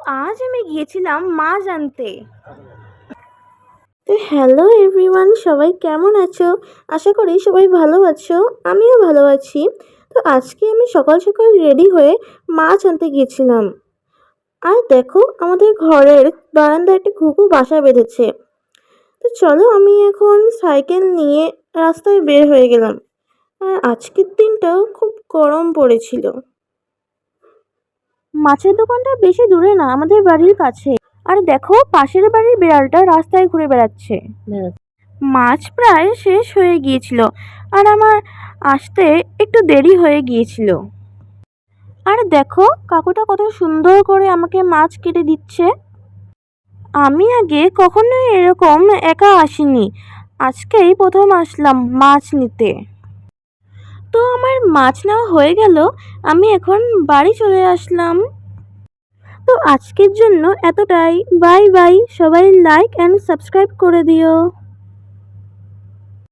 আজ আমি গিয়েছিলাম মাছ আনতে। তো হ্যালো এভরিওয়ান, সবাই কেমন আছো? আশা করি সবাই ভালো আছো, আমিও ভালো আছি। তো আজকে আমি সকাল সকাল রেডি হয়ে মাছ আনতে গিয়েছিলাম। আর দেখো, আমাদের ঘরের বারান্দায় একটা ঘুঘু বাসা বেঁধেছে। তো চলো, আমি এখন সাইকেল নিয়ে রাস্তায় বের হয়ে গেলাম। আর আজকের দিনটা খুব গরম পড়েছিল। মাছের দোকানটা বেশি দূরে না, আমাদের বাড়ির কাছে। আর দেখো, পাশের বাড়ির বিড়ালটা রাস্তায় ঘুরে বেড়াচ্ছে। মাছ প্রায় শেষ হয়ে গিয়েছিল, আর আমার আসতে একটু দেরি হয়ে গিয়েছিল। আর দেখো, কাকুটা কত সুন্দর করে আমাকে মাছ কেটে দিচ্ছে। আমি আগে কখনোই এরকম একা আসিনি, আজকেই প্রথম আসলাম মাছ নিতে। তো আমার মাছ নেওয়া হয়ে গেল, আমি এখন বাড়ি চলে আসলাম। তো আজকের জন্য এতটাই। বাই বাই, সবাই লাইক অ্যান্ড সাবস্ক্রাইব করে দিও।